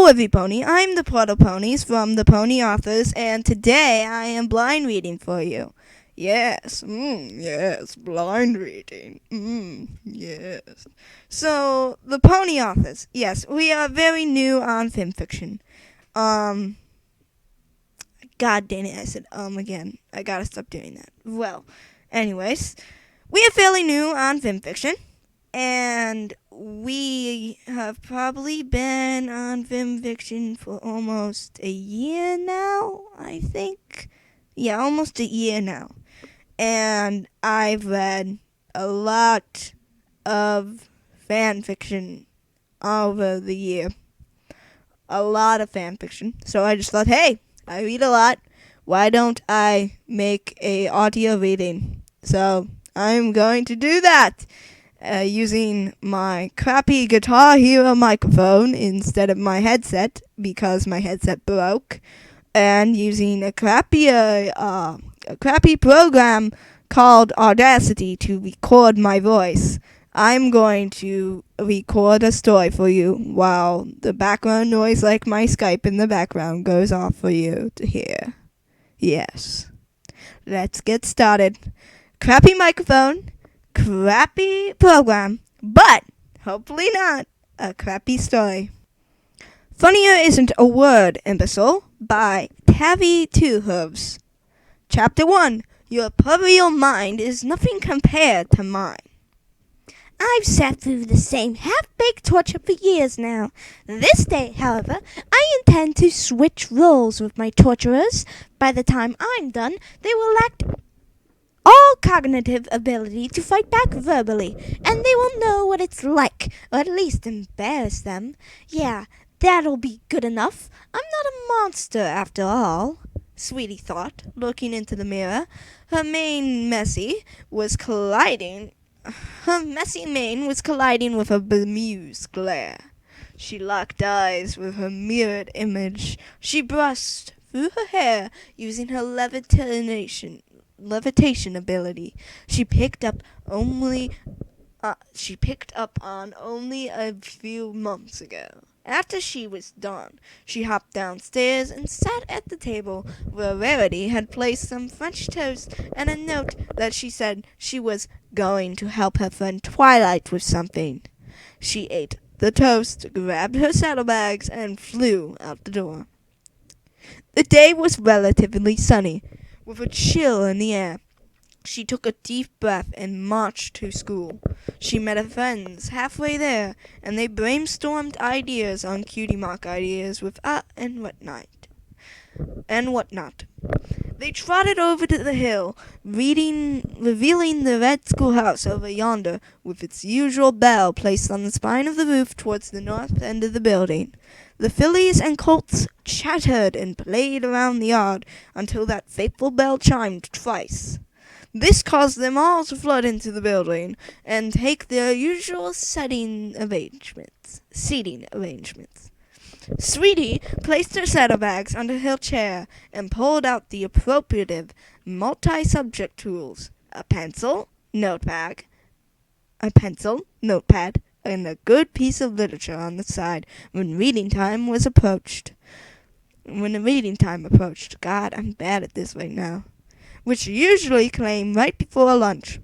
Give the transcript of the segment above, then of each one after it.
everybody, I'm the Proto Ponies from the Pony Authors, and today I am blind reading for you. Yes, yes, blind reading, yes. So, the Pony Authors, yes, we are very new on fanfiction. God dang it, I said again. I gotta stop doing that. Well, anyways, we are fairly new on fanfiction. And we have probably been on fanfiction for almost a year now, I think. Yeah, almost a year now. And I've read a lot of fanfiction over the year. A lot of fanfiction. So I just thought, hey, I read a lot. Why don't I make a audio reading? So I'm going to do that. Using my crappy Guitar Hero microphone instead of my headset because my headset broke, and using a crappy program called Audacity to record my voice. I'm going to record a story for you while the background noise like my Skype in the background goes off for you to hear. Yes. Let's get started. Crappy microphone. Crappy program, but hopefully not a crappy story. Funnier Isn't a Word, Imbecile, by Tabby Two Hooves. Chapter 1. Your peripheral mind is nothing compared to mine. I've sat through the same half-baked torture for years now. This day, however, I intend to switch roles with my torturers. By the time I'm done, they will lack all cognitive ability to fight back verbally, and they will know what it's like, or at least embarrass them. Yeah, that'll be good enough. I'm not a monster after all, Sweetie thought, looking into the mirror. Her messy mane was colliding with a bemused glare. She locked eyes with her mirrored image. She brushed through her hair using her levitation ability. She picked up on only a few months ago. After she was done, she hopped downstairs and sat at the table where Rarity had placed some French toast and a note that she said she was going to help her friend Twilight with something. She ate the toast, grabbed her saddlebags, and flew out the door. The day was relatively sunny, with a chill in the air. She took a deep breath and marched to school. She met her friends halfway there, and they brainstormed ideas on cutie mark ideas with and whatnot. They trotted over to the hill, revealing the red schoolhouse over yonder, with its usual bell placed on the spine of the roof towards the north end of the building. The fillies and colts chattered and played around the yard until that fateful bell chimed twice. This caused them all to flood into the building and take their usual seating arrangements. Sweetie placed her saddlebags under her chair and pulled out the appropriative multi-subject tools, a pencil, notepad, and a good piece of literature on the side when reading time approached. God, I'm bad at this right now. Which usually came right before lunch.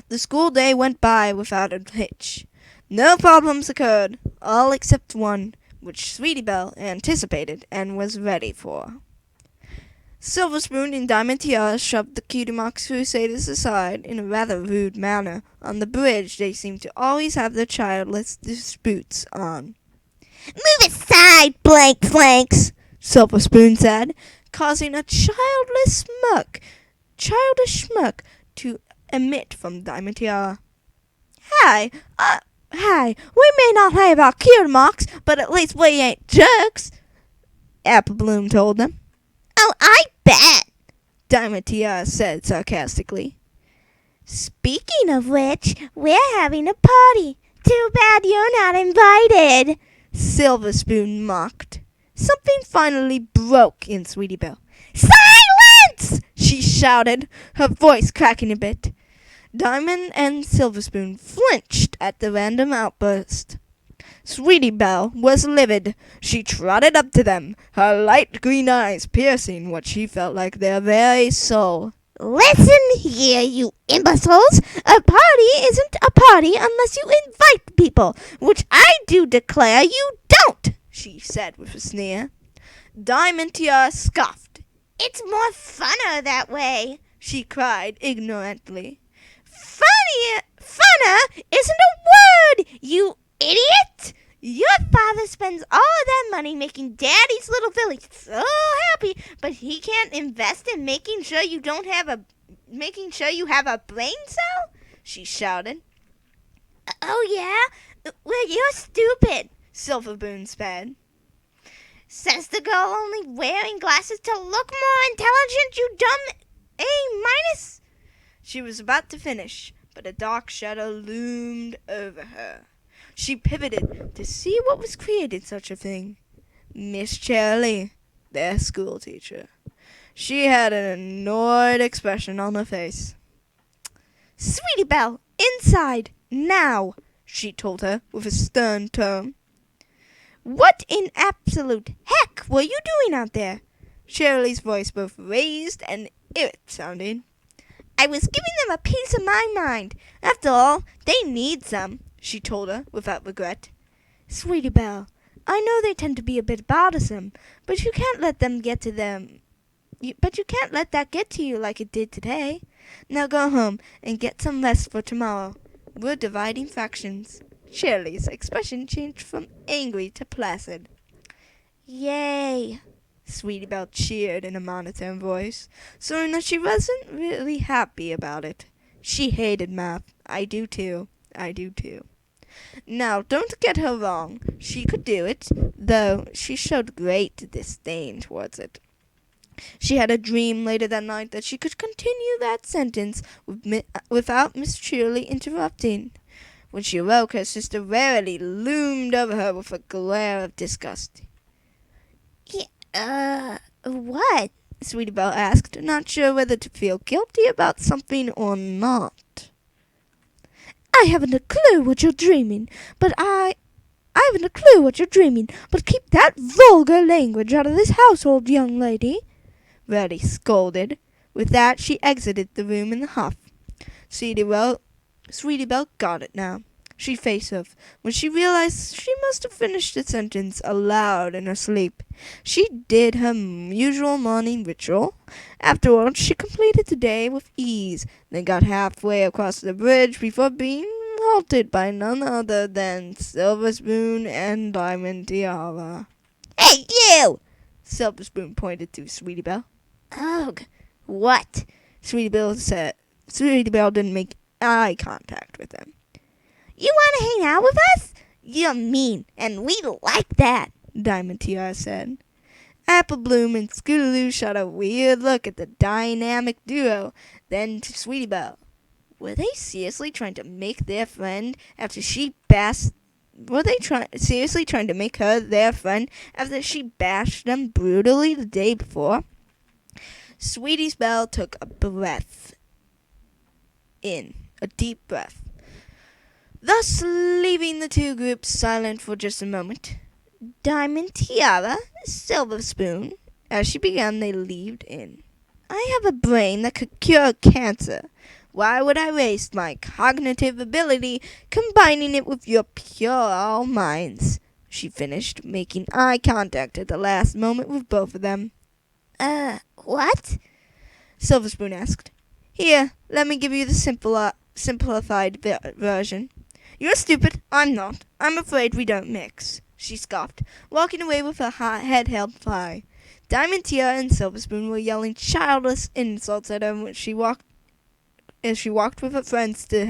The school day went by without a hitch. No problems occurred, all except one, which Sweetie Belle anticipated and was ready for. Silver Spoon and Diamond Tiara shoved the Cutie Marks Crusaders aside in a rather rude manner. On the bridge, they seemed to always have their childless disputes on. Move aside, blank flanks, Silver Spoon said, causing a childish smirk to emit from Diamond Tiara. Hi, we may not have our cutie marks, but at least we ain't jerks, Apple Bloom told them. Oh, I bet, Diamond Tiara said sarcastically. Speaking of which, we're having a party. Too bad you're not invited, Silver Spoon mocked. Something finally broke in Sweetie Belle. Silence! She shouted, her voice cracking a bit. Diamond and Silver Spoon flinched at the random outburst. Sweetie Belle was livid. She trotted up to them, her light green eyes piercing what she felt like their very soul. Listen here, you imbeciles. A party isn't a party unless you invite people, which I do declare you don't, she said with a sneer. Diamond Tiara scoffed. It's more funner that way, she cried ignorantly. Funner isn't a word, you idiot! Your father spends all of that money making Daddy's little village so happy, but he can't invest in making sure you have a brain cell? She shouted. Oh yeah? Well, you're stupid, Silverboon said. Says the girl only wearing glasses to look more intelligent, you dumb A-. She was about to finish, but a dark shadow loomed over her. She pivoted to see what was creating such a thing. Miss Charlie, their school teacher. She had an annoyed expression on her face. Sweetie Belle, inside, now, she told her with a stern tone. What in absolute heck were you doing out there? Shirley's voice both raised and irate-sounding. I was giving them a piece of my mind. After all, they need some, she told her without regret. Sweetie Belle, I know they tend to be a bit bothersome, but you can't let them get to them. But you can't let that get to you like it did today. Now go home and get some rest for tomorrow. We're dividing factions. Shirley's expression changed from angry to placid. Yay! Sweetie Belle cheered in a monotone voice, showing that she wasn't really happy about it. She hated math. I do too. Now, don't get her wrong. She could do it, though she showed great disdain towards it. She had a dream later that night that she could continue that sentence without Miss Shirley interrupting. When she awoke, her sister warily loomed over her with a glare of disgust. What? Sweetie Belle asked, not sure whether to feel guilty about something or not. I haven't a clue what you're dreaming, but keep that vulgar language out of this household, young lady, Reddy scolded. With that, she exited the room in a huff. Sweetie Belle got it now. She faced up when she realized she must have finished the sentence aloud in her sleep. She did her usual morning ritual. Afterwards, she completed the day with ease, then got halfway across the bridge before being halted by none other than Silver Spoon and Diamond Tiara. Hey, you! Silver Spoon pointed to Sweetie Belle. Ugh, what? Sweetie Belle said. Sweetie Belle didn't make eye contact with them. You want to hang out with us? You're mean, and we like that, Diamond Tiara said. Apple Bloom and Scootaloo shot a weird look at the dynamic duo, then to Sweetie Belle. Were they seriously trying to make their friend after she bashed... Were they seriously trying to make her their friend after she bashed them brutally the day before? Sweetie Belle took a deep breath, thus leaving the two groups silent for just a moment. Diamond Tiara, Silver Spoon, as she began, they leaped in. I have a brain that could cure cancer. Why would I waste my cognitive ability combining it with your pure minds? She finished, making eye contact at the last moment with both of them. What? Silver Spoon asked. Here, let me give you the simplified version. You're stupid. I'm not. I'm afraid we don't mix, she scoffed, walking away with her head held high. Diamond Tiara and Silver Spoon were yelling childish insults at her as she walked with her friends to their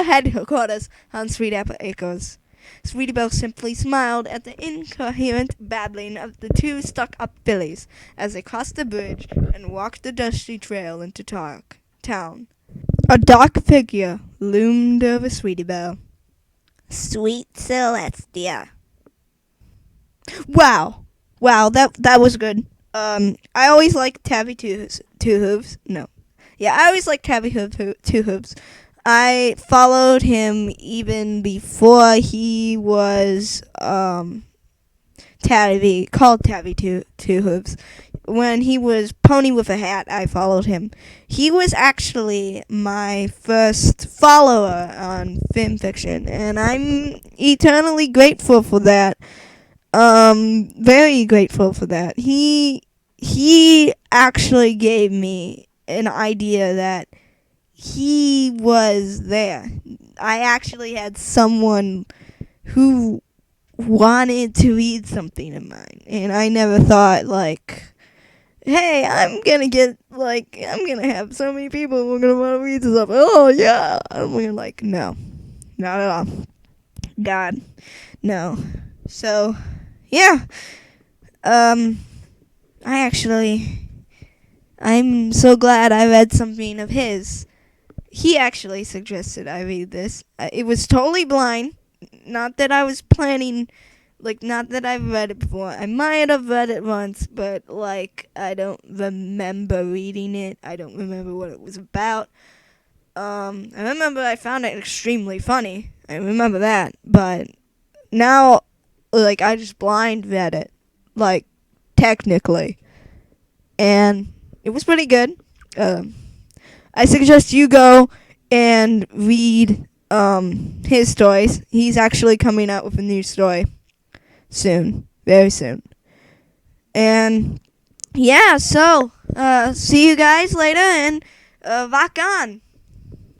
headquarters on Sweet Apple Acres. Sweetie Belle simply smiled at the incoherent babbling of the two stuck-up fillies as they crossed the bridge and walked the dusty trail into town. A dark figure loomed over Sweetie Belle. Sweet Celestia. Wow, that was good. I always liked Tabby Two Hooves. No. Yeah, I always liked Tabby Two Hooves. I followed him even before he was Tabby, called Tabby Two Hooves. When he was Pony with a Hat, I followed him. He was actually my first follower on fanfiction, and I'm eternally grateful for that. Very grateful for that. He actually gave me an idea that he was there. I actually had someone who wanted to read something of mine, and I never thought like, hey, I'm gonna have so many people who are gonna want to read this stuff. Oh yeah, I'm gonna like, no, not at all. God, no. So, yeah. Um, I actually, I'm so glad I read something of his. He actually suggested I read this. It was totally blind. Not that I was planning, like, not that I've read it before. I might have read it once, but, like, I don't remember reading it. I don't remember what it was about. I remember I found it extremely funny. I remember that. But now, like, I just blind read it. Like, technically. And it was pretty good. I suggest you go and read his stories. He's actually coming out with a new story soon, very soon. And yeah, so see you guys later and rock on.